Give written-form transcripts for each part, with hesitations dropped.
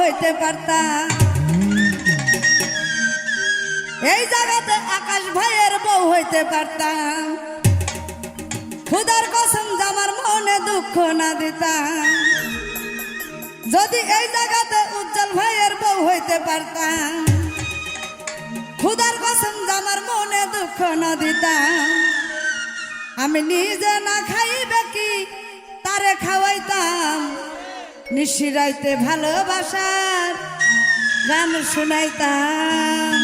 হইতে পারতাম। এই জায়গাতে আকাশ ভাইয়ের বউ হইতে পারতাম। খুদার কসম আমার মনে দুঃখ না দিতাম। যদি এই জায়গাতে উজ্জ্বল ভাইয়ের বউ হইতে পারতাম। খুদার কসম আমার মনে দুঃখ না দিতাম। আমি নিজে না খাইবে কি তারে খাওয়াইতাম। নিশিরাইতে ভালোবাসার গান শুনাইতাম।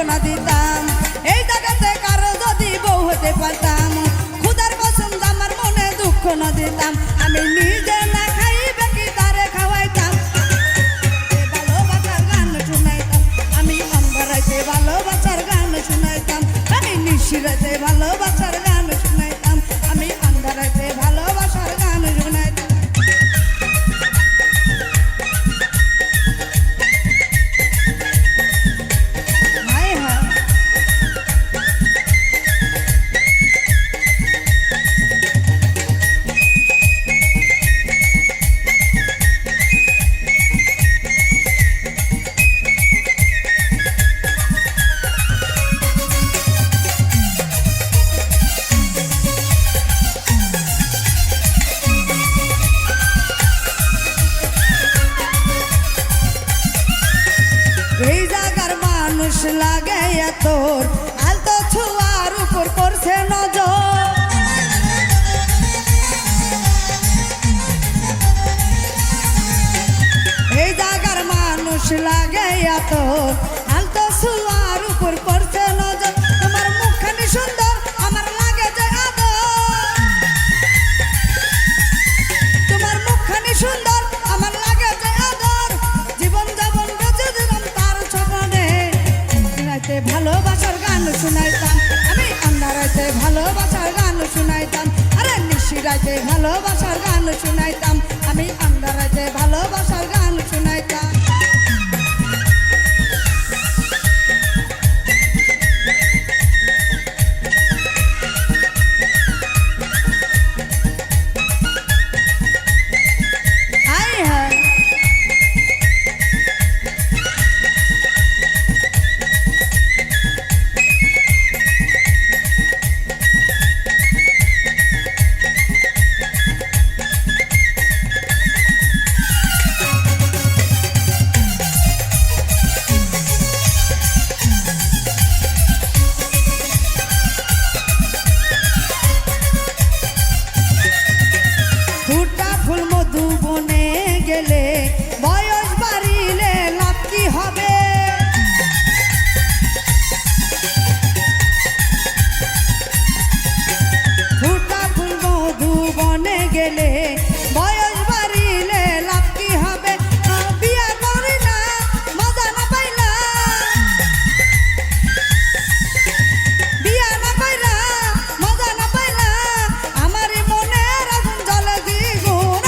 না দিতাম এই জায়গাতে কারো যদি বউ হতে পারতাম। খুদার কসম আমার মনে দুঃখ না দিতাম। আমি নিজে না খাইবে কি তারে খাওয়াইতাম। ভালোবাসার গান শুনাইতাম। আমি অন্ধরাইতে ভালোবাসার গান শুনাইতাম। আমি নিশিরাইতে ভালোবাসার গান শুনাইতাম। আমি অন্ধরাইতে ভালোবাসার গান শুনাইতাম। এই জায়গার মানুষ লাগে তোর আলতো ছোঁয়ার উপর করছে নজর। এই জায়গার মানুষ লাগে তোর আলতো ছোঁয়ার উপর করছে নজর। তোমার মুখখানি সুন্দর আমার লাগে যে আদর। তোমার মুখখানি সুন্দর আমার লাগে যে আদর। জীবন যাপন বেঁচে দিলাম তার ছবনে। রাতে ভালোবাসার গান শুনাইতাম। আমি আন্ধারাতে ভালোবাসার গান শুনাইতাম। আরে নিশিরাতে ভালোবাসার গান শুনাইতাম। আমি আন্ধারাতে ভালোবাসার গান শুনাইতাম। বয়স বাড়িলে লাভ কি হবে। ফুটা ফুল মধু বনে গেলে বয়স বাড়িলে লাভ কি হবে। বিয়া করি না মজা না পাইলা। বিয়া না পাইলা মজা না পাইলা। আমার মনের আগুন জ্বলে দ্বিগুণ।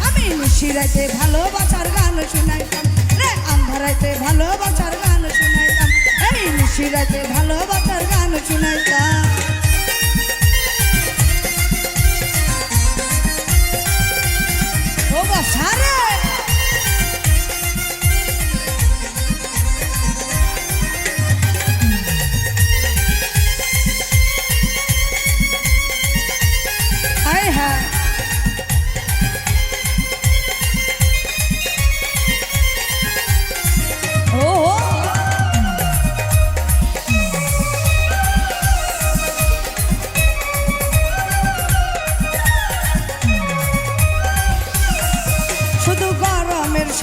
আমি নিশিরাইতে ভালোবাসার গান শুনাইতাম। রে আন্ধারাইতে ভালোবাসার গান শুনাইতাম। এই নিশিরাইতে ভালোবাসার গান শুনাইতাম। ও বাসারে হায় হায়।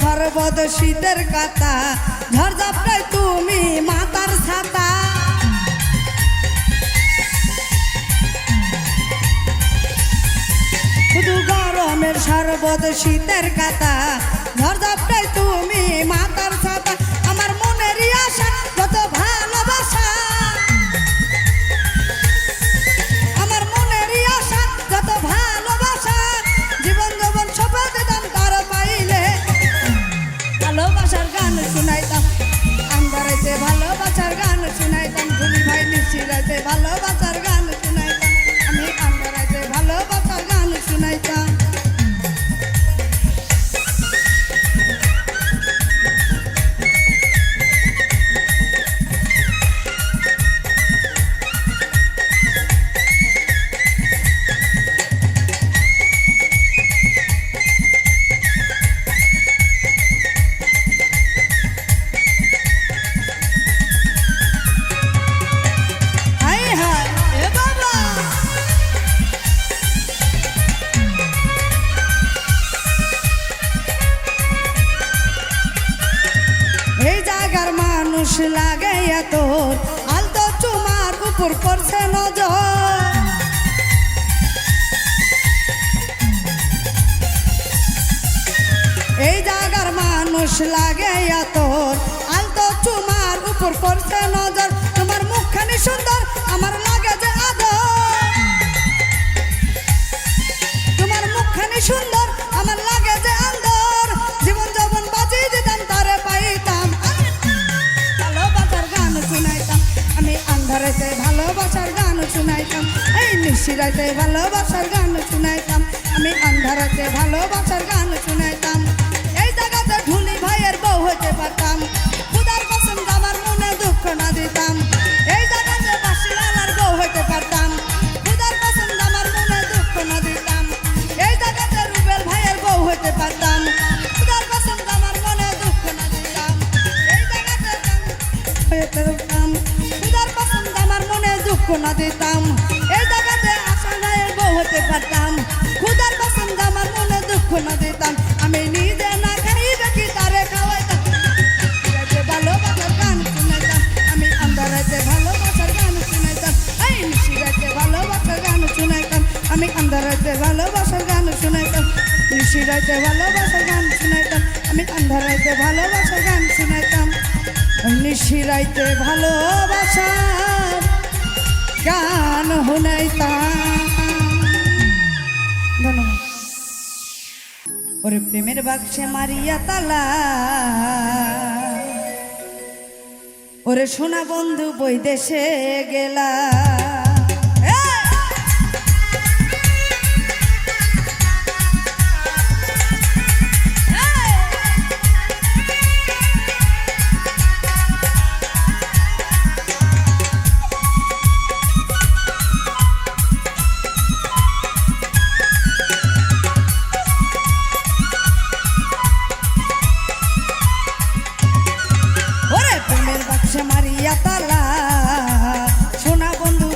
সর্বদ শীতের কাতা ঝড়ঝাপটায় তুমি মাতার ছাতা। পর্বত শীতের কাতা ঝড়ঝাপটাই তুমি মাতার ছাতা আমার মনেরই আশা যত ভালোবাসা আমার মনেরই আশা যত ভালোবাসা জীবন যৌবন সপে দিতাম তার পাইলে ভালোবাসার গান শুনাইতাম আন্ধারাইতে ভালোবাসার গান শুনাইতাম ধুলি ভাই নিশিরাইতে ভালোবাসার গান শুনাইতাম আমি আন্ধারাইতে ভালোবাসার গান শুনাইতাম লাগাইয়া তোর আলতো চুমার উপর করছে নজর এই জায়গার মানুষ লাগাইয়া তোর আলতো চুমার উপর করছে নজর তোমার মুখখানি সুন্দর আমার লাগে যে আদর তোমার মুখখানি সুন্দর আমার লাগে যে আদর জীবন যৌবন বাঁচিয়ে দিতাম তারে পাইতাম শুনাইতাম আমি আন্ধারেতে ভালোবাসার গান শুনাইতাম এই নিশিরাইতে ভালোবাসার গান শুনাইতাম আমি আন্ধারেতে ভালোবাসার গান শুনাইতাম এই জায়গাতে ঢুলি ভাইয়ের বউ হতে পারতাম খুদার কসম আমার মনে দুঃখ না দিতাম এই জায়গাতে বাসিলালার বউ হতে পারতাম খুদার কসম আমার মনে দুঃখ না দিতাম এই জায়গাতে রুবেল ভাইয়ের বউ হতে পারতাম খুদার কসম আমার মনে দুঃখ না দিতাম এই জায়গাতে খুদার কসম আমার মনে দুঃখ না দিতাম এই জায়গাতে আশা রায়ের বউ হতে পারতাম খুদার কসম আমার মনে দুঃখ না দিতাম আমি নিজে না খাইবে কি তারে খাওয়াইতাম ভালোবাসার গান শুনাইতাম আমি আন্ধারাতে ভালোবাসার গান শুনাইতাম এই নিশিরাতে ভালোবাসার গান শুনাইতাম আমি আন্ধারাতে ভালোবাসার গান শুনাইতাম নিশিরাতে ভালোবাসার গান শুনাইতাম আমি আন্ধারাতে ভালোবাসার গান শুনাইতাম নিশিরাইতে ভালোবাসার গান শুনাইতাম ধন্যবাদ ওরে প্রেমের বাক্সে মারিয়া তালা ওরে সোনা বন্ধু বৈদেশে গেলা মারিয়া তালা সোনা বন্ধু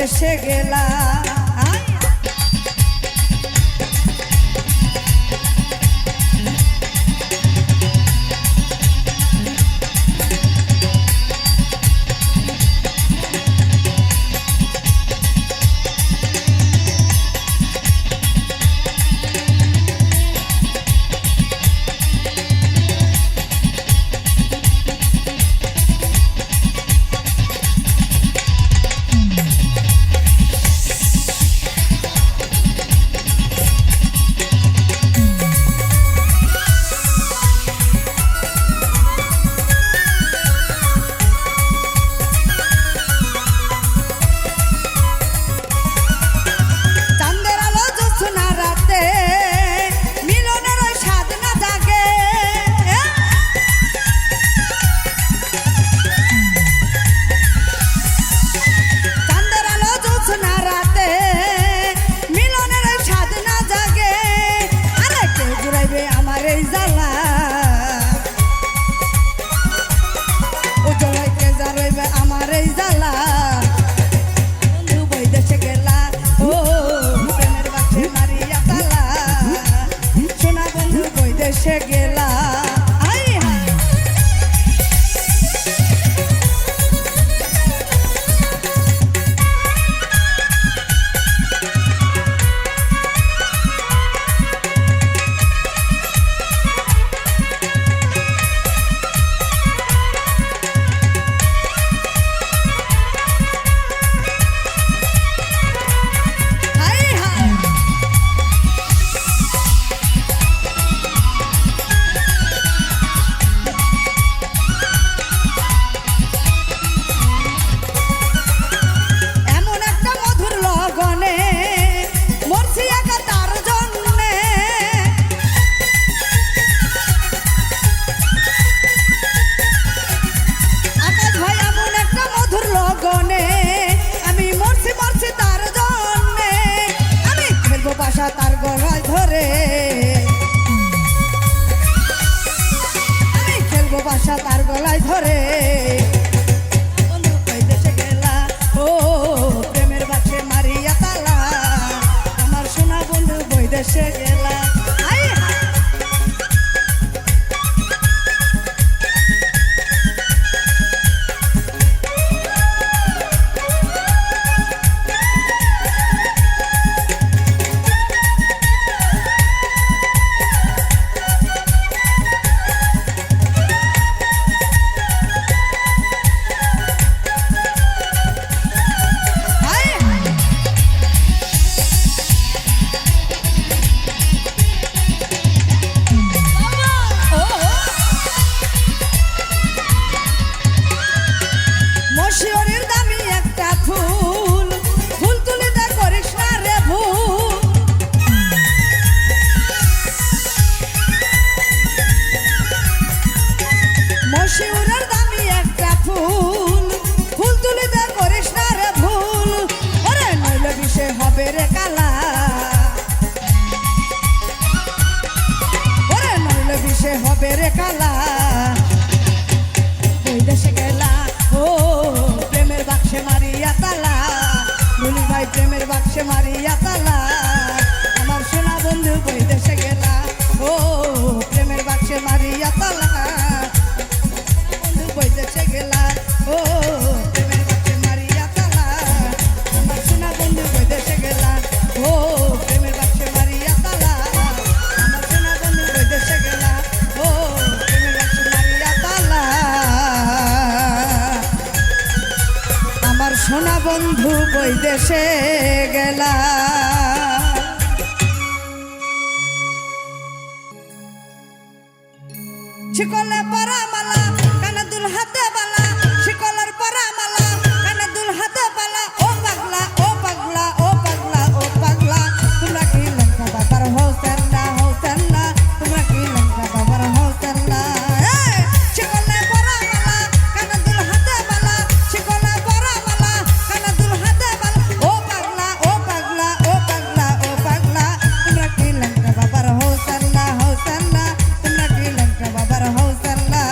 বৈদেশে গেলা সে গেলা তার গলায় ধরে আমি খেলবো বাসা তার গলায় ধরে বন্ধু বৈদেশে গেলা ও প্রেমের বাক্সে মারিয়া তালা আমার সোনা বন্ধু বৈদেশে গেলা শিওরের দামি একটা ফুল ফুল তুলে দা করিস না রে ভুল মশিউরের দামি একটা ফুল ফুল তুলে দা করিস না রে ভুল ওরে নইলে বিষে হবে রে কালা ওরে নইলে বিষে হবে রে কালা বৈদেশে গেলা ও প্রেমের বাক্সে মারিয়া তালা বলি ভাই প্রেমের বাক্সে মারিয়া তালা আমার সোনা বন্ধু বৈদেশে গেলা ও প্রেমের বাক্সে মারিয়া তালা বন্ধু বৈদেশে গেলা ও প্রেমের বাক্সে মারিয়া তালা আমার সোনা বন্ধু বৈদেশে গেলা ও প্রেমের বাক্সে মারিয়া তালা আমার সোনা বন্ধু বৈদেশে গেলা ও প্রেমের বাক্সে মারিয়া তালা আমার সোনা বন্ধু বৈদেশে গেলা শিকলে পরা মালা কানে দুল হাতে বালা শিকলের পরা মালা কানে দুল হাতে বালা ও পাগলা ও পাগলা ও পাগলা ও পাগলা তোমরা কি লঙ্কা বাবার হোসেন না তোমরা কি লঙ্কা বাবার হোসেন না শিকলে পরা মালা কানে দুল হাতে বালা শিকলে পরা মালা কানে দুল হাতে বালা ও পাগলা ও পাগলা ও পাগলা ও পাগলা তোমরা কি লঙ্কা বাবার হোসেন না তোমরা কি লঙ্কা বাবার হোসেন না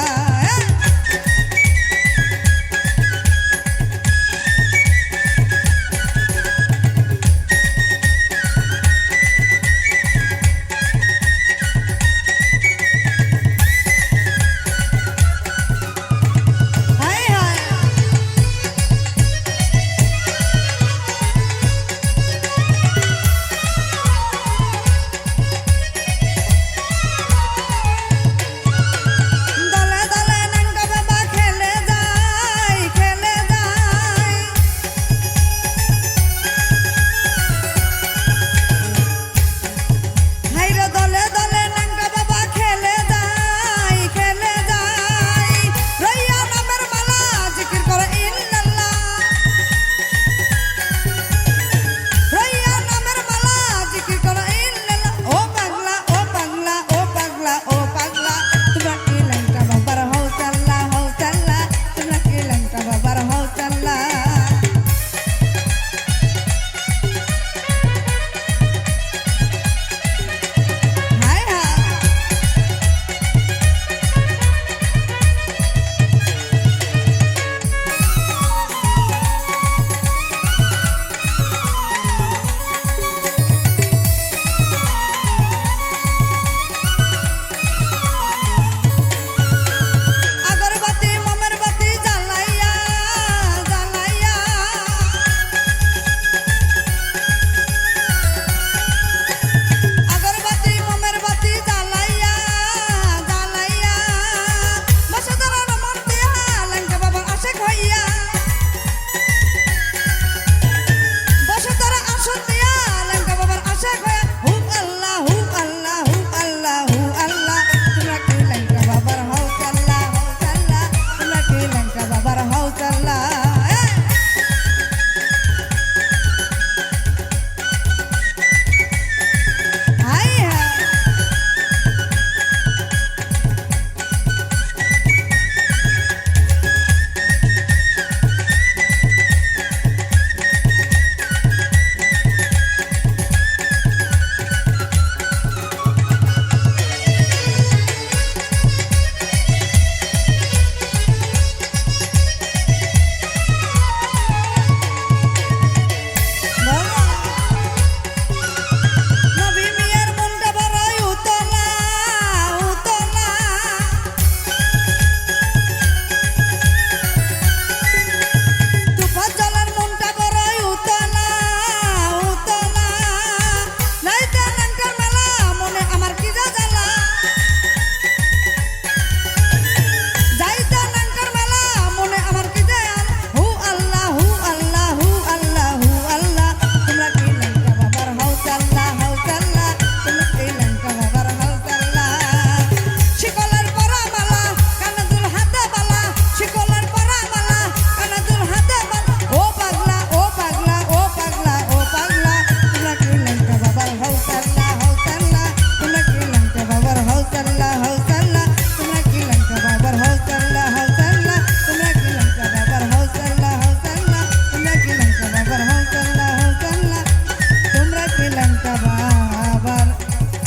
মিলনটা বাবার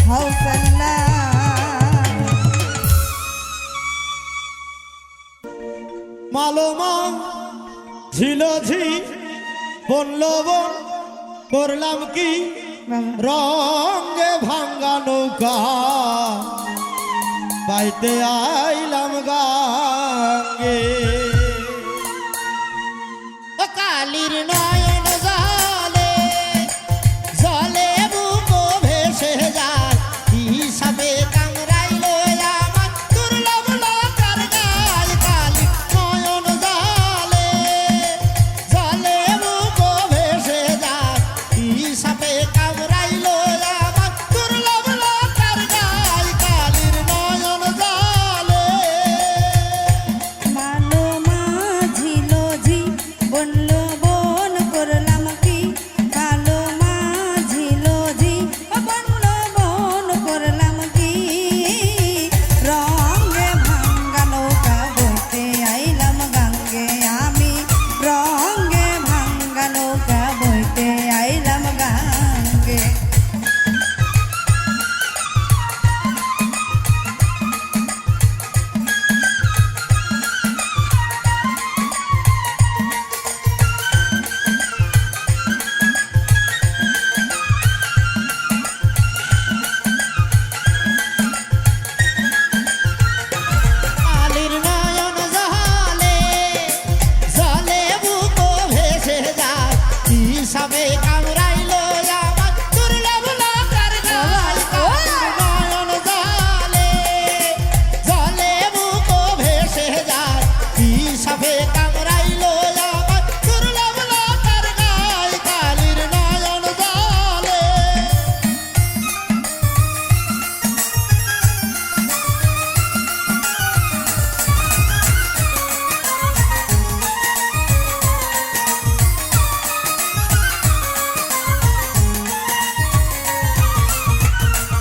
হাউসাল্লাহ। মালোমা ঝিলঝি বললো বন করলাম কি রঙে ভাঙ্গা নৌকা বাইতে আইলাম গাঙ্গে কালির নয়ন জলে জলে বুক ভেসে যায় হিসাবে কামড়াইল আমার দুর্লভ লতার গায় কালি নয়ন জলে জলে বুক ভেসে যায় হিসাবে কামড়াইল আমার দুর্লভ লতার গায় কালির নয়ন জলে মালো মাঝিলো ঝি বললো বন করলাম কি কালো মাঝিলো ঝি বললো বন করলাম কি রঙে ভাঙ্গা নৌকা বইতে আইলাম গাঙ্গে আমি রঙে ভাঙ্গা নৌকা বইতে আইলাম গাঙ্গে কালির নয়ন জলে জলে বুক ভেসে যায় হিসাবে কামড়াইল আমার দুর্লভ লতার গায় কালির নয়ন জলে জলে বুক ভেসে যায় হিসাবে কামড়াইল আমার দুর্লভ লতার গায় কালির নয়ন জলে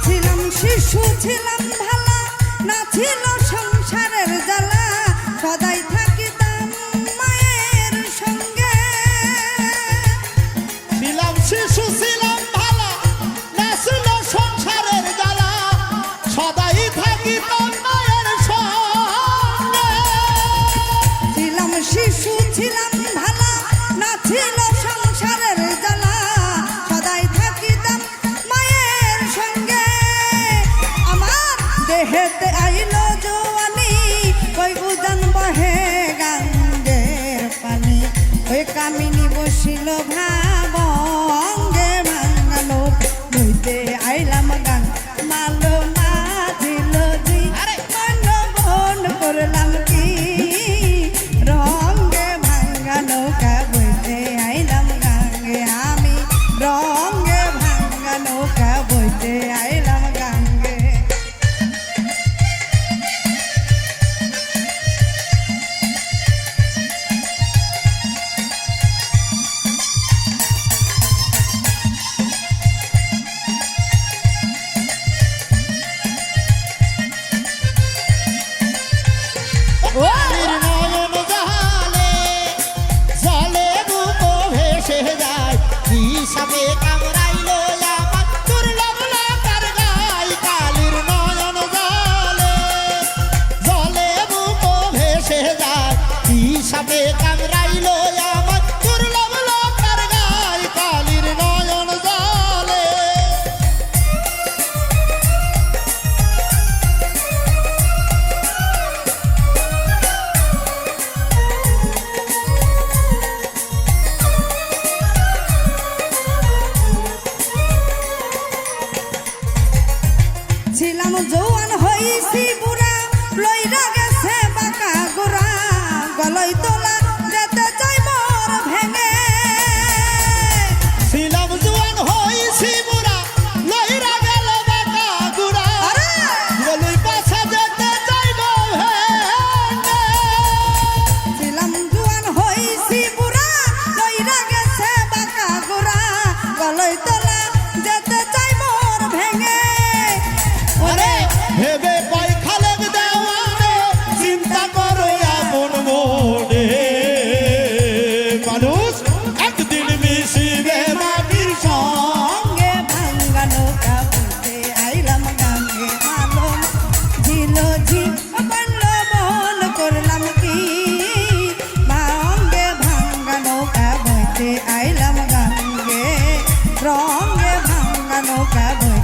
ছিলাম শিশু ছিলাম ভালা না ছিল সংসারের জ্বালা সদাই থাকিতাম মায়ের সঙ্গে ছিলাম শিশু ছিলাম ভালা না ছিল সংসারের জ্বালা সদাই থাকিতাম মায়ের সঙ্গে ছিলাম শিশু ছিলাম ভালা না ছিল সংসারের জ্বালা সদাই থাকিতাম মায়ের সঙ্গে আমার দেহেতে আইলো জোয়ানি ওই উজান বহে গাঙ্গের পানি ওই কামিনী বসিল ভাবঙ্গে ভাঙ্গালো বইতে আইলাম গান মালো মাঝিল জি মানো বন করলাম কি রঙ্গে ভাঙ্গা নৌকা বইতে আইলাম গাঙ্গে আমি রঙ্গে ভাঙ্গা নৌকা বইতে আইলাম গাঙ্গে কালির নয়ন জলে জলে বুক ভেসে যায় হিসাবে কামড়াইল আমার দুর্লভ লতার গায় কালির নয়ন জলে জলে বুক ভেসে যায় হিসাবে কামড়াইল আমার দুর্লভ লতার গায় কালির নয়ন জলে ছিলাম জওয়ান হইছি বুড়া লইরা গেছে বাঁকা গোড়া গলই তোলা যেতে চাই মোর ভেঙে ছিলাম জোয়ান হইছি বুড়া লইরা গেল বাঁকা গুড়া আরে! গলুই পাছা যেতে চাইব ভেঙে ছিলাম জওয়ান হইছি বুড়া লইরা গেছে বাঁকা গোড়া গলই তোলা যেতে চাই মোর ভেঙে আরে ভেবে পাই খালেক দেওয়ানে চিন্তা করো আপন মনে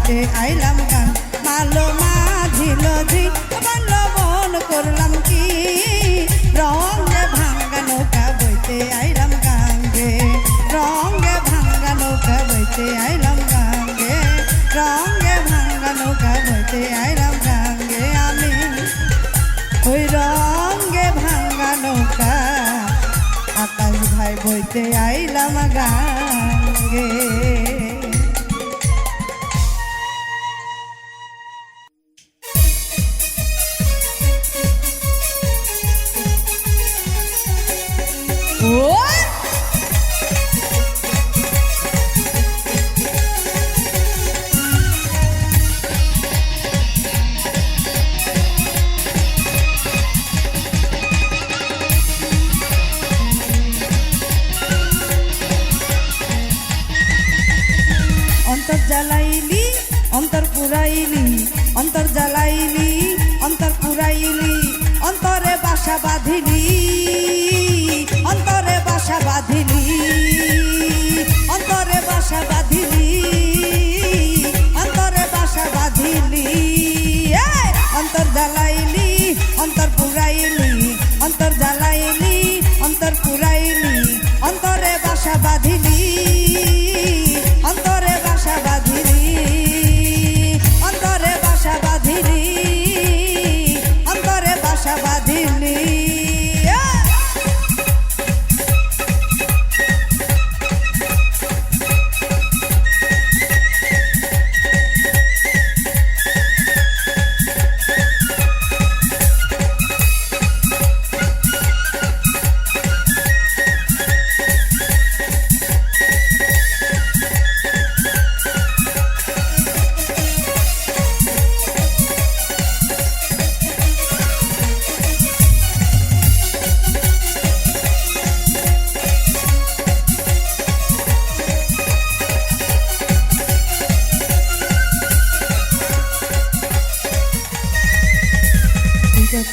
গাইতে আইলাম গান মালো মাঝিল ঝি মানল মন করলাম কি রঙে ভাঙ্গা নৌকা বইতে আইলাম গাঙ্গে রঙে ভাঙ্গা নৌকা বইতে আইলাম গাঙ্গে রঙে ভাঙ্গা নৌকা বইতে আইলাম গাঙ্গে আমি ওই রঙে ভাঙ্গা নৌকা আকাশ ভাই বইতে আইলাম গাঙ্গে অন্তর জ্বালাইলি অন্তর পুরাইলি অন্তর জ্বালাইলি অন্তর পুরাইলি অন্তরে বাসা বাঁধিলি অন্তরে বাসা বাঁধিলি অন্তরে বাসা বাঁধিলি অন্তরে বাসা বাঁধিলি অন্তর জ্বালাইলি অন্তর পুরাইলি অন্তর জ্বালাইলি অন্তর পুরাইলি অন্তরে বাসা বাঁধিলি অন্তরে বাসা বাঁধিলি অন্তরে বাসা বাঁধিলি অন্তরে বাসা বাঁধিলি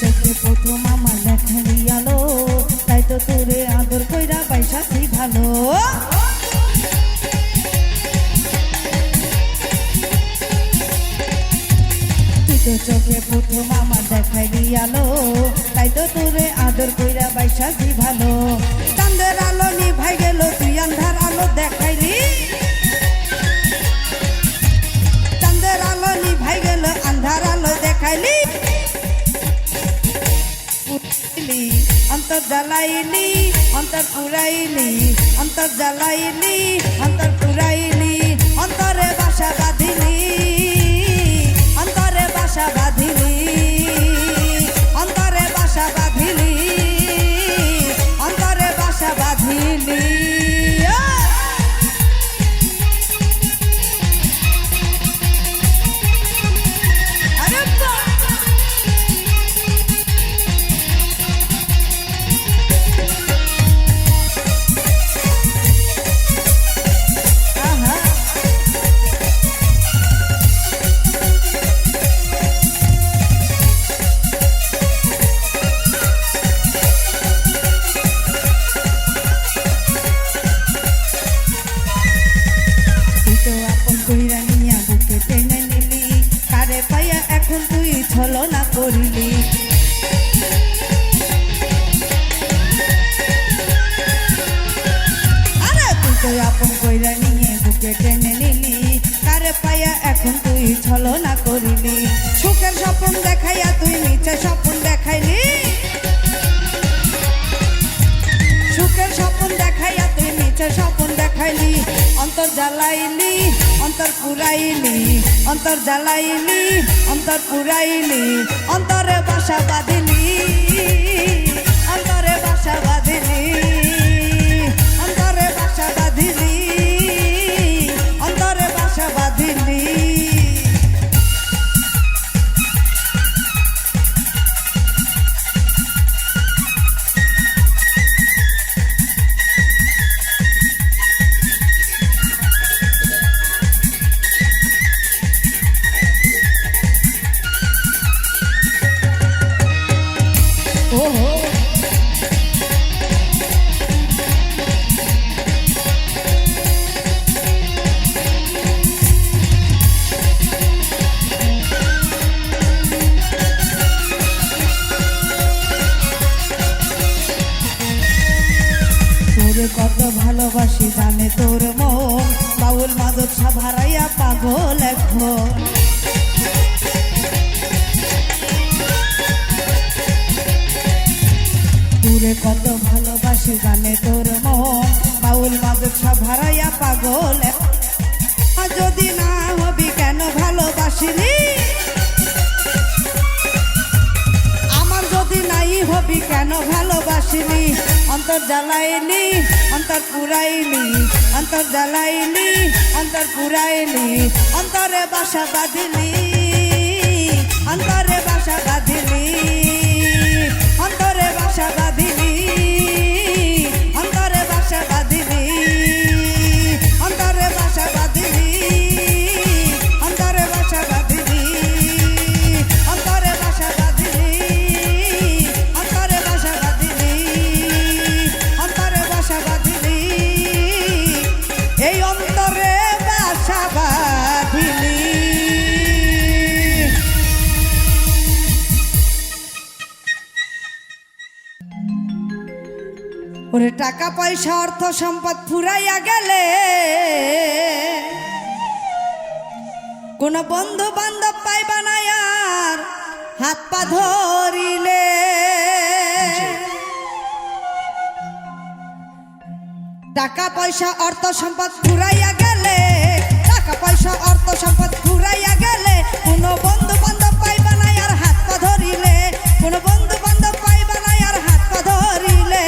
চোখে প্রথম আমার দেখা নিয়ালো তাই তো তোরে আদর কইরা বাইসাছি ভালো তুই তো চোখে প্রথম আমার দেখাই দিয়ালো তাই তো তোরে আদর কইরা বাইসাছি ভালো চাঁদের আলো নিভাই গেল তুই আন্ধার আলো দেখাইলি চাঁদের আলো নিভাই গেল আন্ধার আলো দেখাইলি অন্তর জ্বালাইলি অন্তর পুরাইলি অন্তর জ্বালাইলি অন্তর পুরাইলি অন্তরে বাসা বাঁধিলি অন্তরে বাসা বাঁধিলি অন্তরে বাসা বাঁধিলি অন্তরে বাসা বাঁধিলি ছলনা করিলি আরে তুই তো আপন কইরা নিয়ে বুকে টেনে নিলি কারে পাইয়া এখন তুই ছলনা করিলি সুখের স্বপ্ন দেখাইয়া তুই নিচে স্বপ্ন দেখাইলি সুখের স্বপ্ন দেখাইয়া তুই নিচে স্বপ্ন দেখাইলি অন্তর জ্বালাইলি অন্তর পুরাইলি অন্তর জ্বালাইলি অন্তর পুরাইলি অন্তরে বাসা বাঁধিলি অন্তরে বাসা বাঁধিলি অন্তরে বাসা বাঁধিলি অন্তরে বাসা বাঁধিলি oh, oh. হারাইয়া পাগল এখন দূরে কত ভালোবাসি গানে তোর মন বাউল মাদক সব হারাইয়া পাগল আর যদি না হবি কেন ভালোবাসিনি আমার যদি নাই হবি কেন ভালোবাসিনি অন্তর জ্বালাইনি অন্তর পুরাইনি অন্তর জ্বালাইনি অন্তর পুরাইনি অন্তরে বাসা বাঁধিলি অন্তরে বাসা বাঁধিলি অন্তরে বাসা বাঁধিলি অন্তরে বাসা বাঁধিলি অন্তরে বাসা বাঁধিলি অন্তরে বাসা বাঁধিলি অন্তরে বাসা বাঁধিলি অন্তরে বাসা বাঁধিলি অন্তরে বাসা বাঁধিলি এই অন্তরে বাসা বাঁধিলি ওরে টাকা পয়সা অর্থ সম্পদ ফুরাইয়া গেলে কোন বন্ধু বান্ধব পাইবা না আর হাত পা ধরিলে টাকা পয়সা অর্থ সম্পদ ফুরাইয়া গেলে টাকা পয়সা অর্থ সম্পদ ফুরাইয়া গেলে কোন বন্ধু বান্ধব পাইবা না আর হাত পা ধরিলে কোন বন্ধু বান্ধব পাইবা না আর হাত পা ধরিলে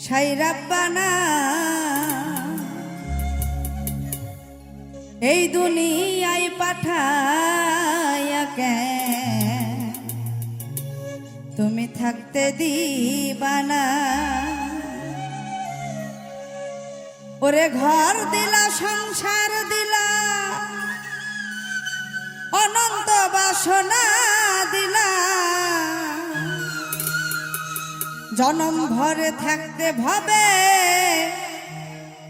সাই রাব্বানা এই দুনিয়ায় পাঠায়া কেন তুমি থাকতে দিবানা ওরে ঘর দিলা সংসার দিলা অনন্ত বাসনা দিলা জনম ভরে থাকতে ভবে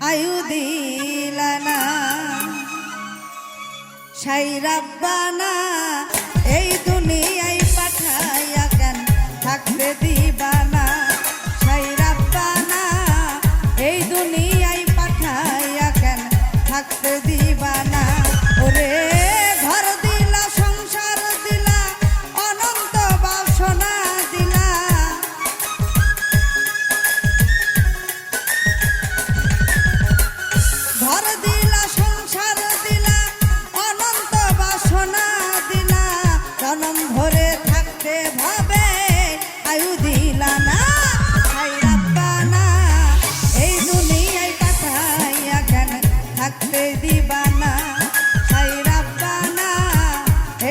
আয়ু দিলা না সাই রাব্বানা এই দুনিয়ায় পাঠাইয়া কেন থাকতে দিবানা সাই রাব্বানা এই দুনিয়ায় পাঠাইয়া কেন থাকতে দিবানা ওরে ঘর দিলা সংসার দিলা অনন্ত বাসনা দিলা ঘর দিলা সংসার দিলা অনন্ত বাসনা দিলা জনম ভরে থাকতে ভাবে আয়ু দিলা না সাই রাব্বানা এই দুনিয়ায় পাঠাইয়া কেন থাকতে দিবানা সাই রাব্বানা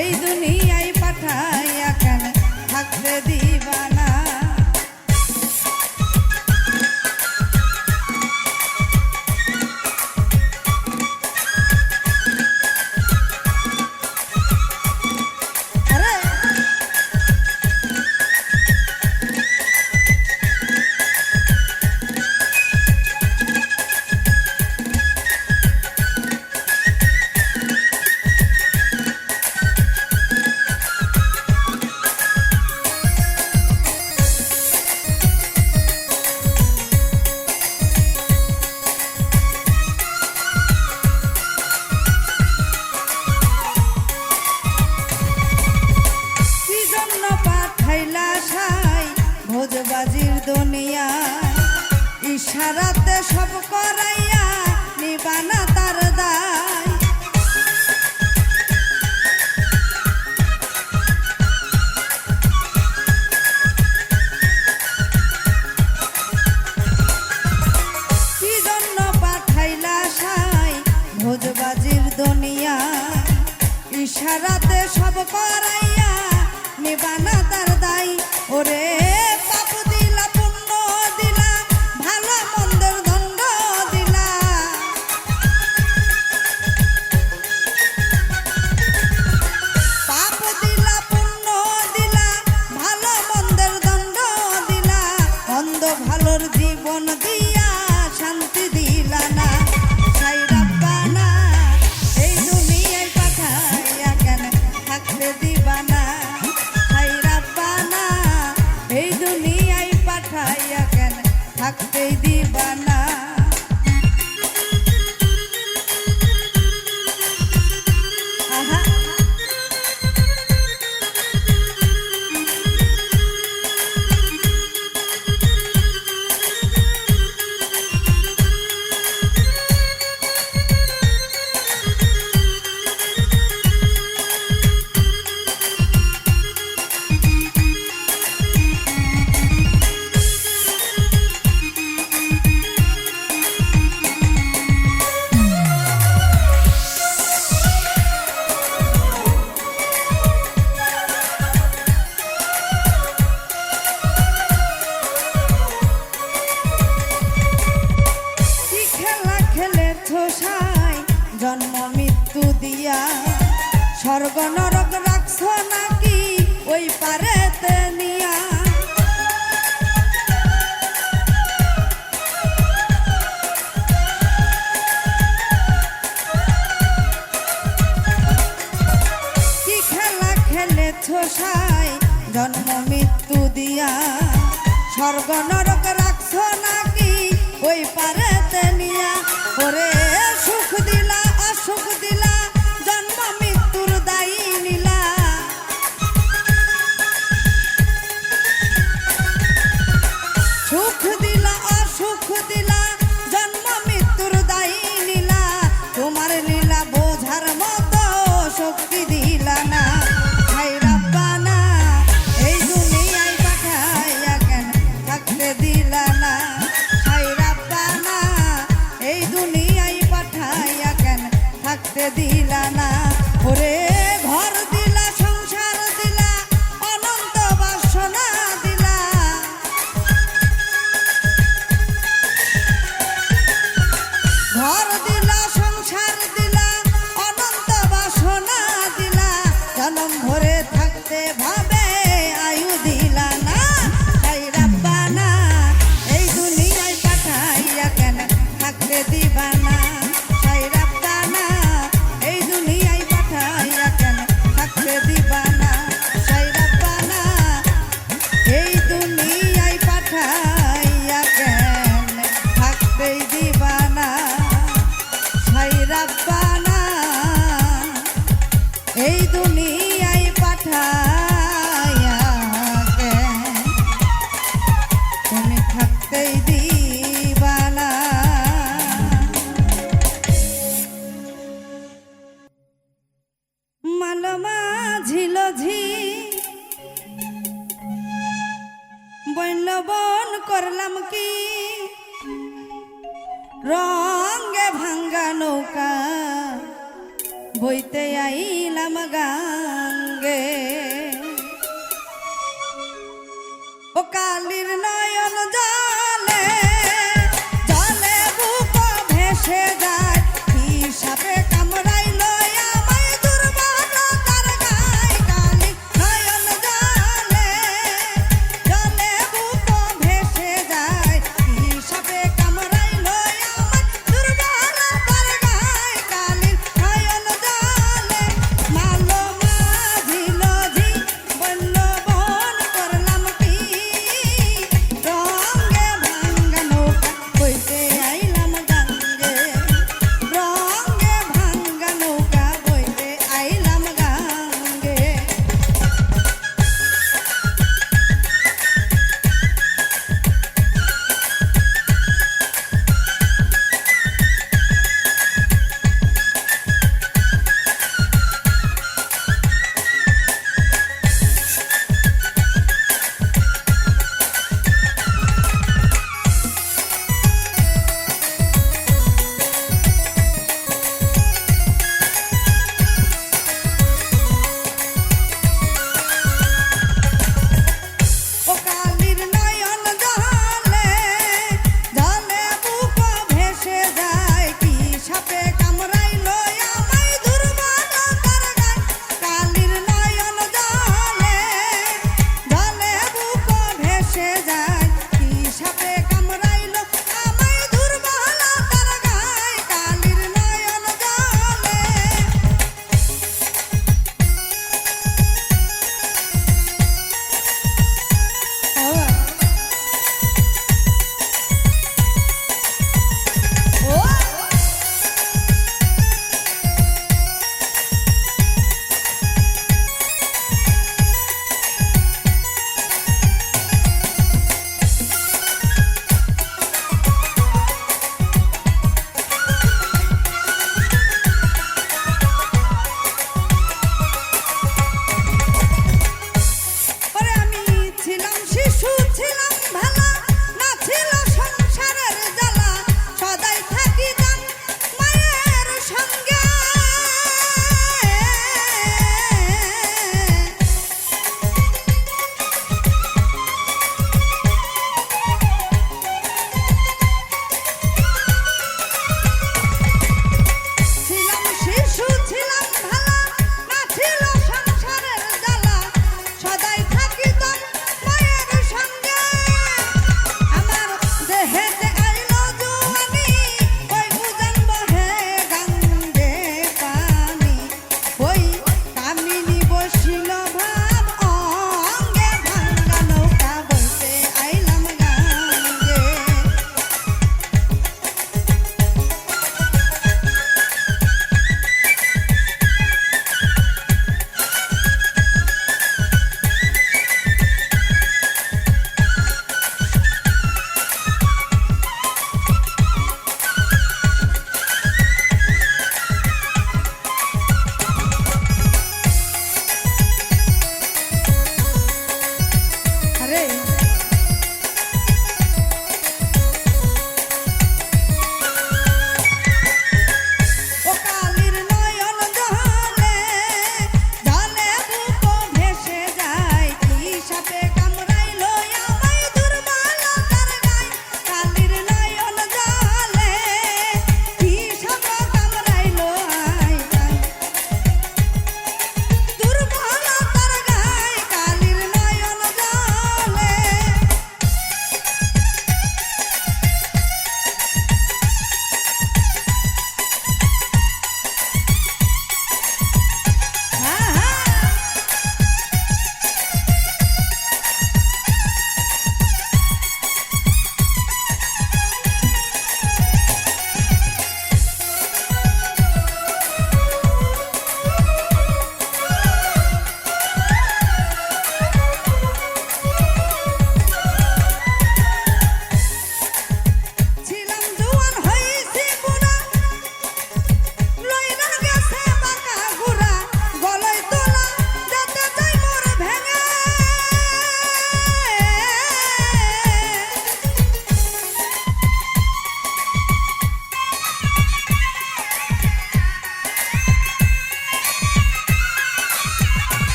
এই দুনিয়ায় পাঠাইয়া কেন থাকতে দিবানা ভোজবাজির দুনিয়া ইশারাতে সব করাইয়া নিবানা তার দায় কি জন্য পাঠাইলা সাই ভোজবাজির দুনিয়া ইশারাতে সব করাইয়া নিবানা তার দায় ওরে পাপ দিলা পুণ্য দিলা ভালো মন্দের দণ্ড দিলা পাপ দিলা পুণ্য দিলা ভালো মন্দের দণ্ড দিলা মন্দ ভালোর জীবন দিয়া শান্তি দিলা না সাই রাব্বানা এই দুনিয়ায় পাঠাইয়া কেন থাকতে দিবানা সাই রাব্বানা এই দুনিয়ায় পাঠাইয়া কেন থাকতে দিবানা আহা জন্ম মৃত্যু দিয়া স্বর্গ নরক রাখছ নাকি ওই পারেতে নিয়া কি খেলা খেলেছ সাই জন্ম মৃত্যু দিয়া স্বর্গ নরক রাখছ নাকি ওই পারেতে নিয়া ওরে সুখ দিলা অসুখ দিলা জন্ম মৃত্যুর দায়ী নিলা সুখ দিলা অসুখ দিলা জন্ম মৃত্যুর দায়ী নিলা তোমার লীলা বোঝার মতো শক্তি দিলা না সাই রাব্বানা এই দুনিয়ায় পাঠাইয়া কেন থাকতে দিলা না করলাম কি রঙে ভাঙ্গা নৌকা বইতে আইলাম গাঙ্গে ও কালির নয়ন জলে জলে বুক ভেসে যায় হিসাবে কামড়াইল আমায় দুর্বলতার গায় কালি নয়ন জলে জলে বুক ভেসে যায় হিসাবে কামড়াইল আমায় দুর্বলতার গায় কালি নয়ন জলে মালো মাঝিল ঝি বলল বন করলাম কি রঙে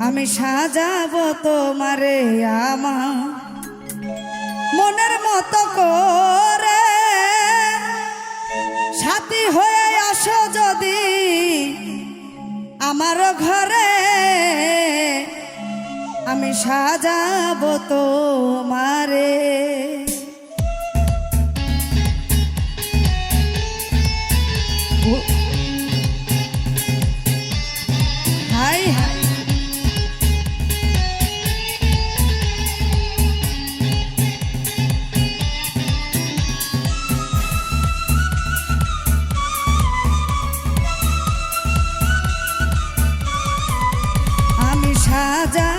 আমি সাজাবো তোমারে আমার মনের মতো করে, সাথী হয়ে আসো যদি আমার ঘরে, আমি সাজাবো তোমারে। হাই হাই আমি সাজা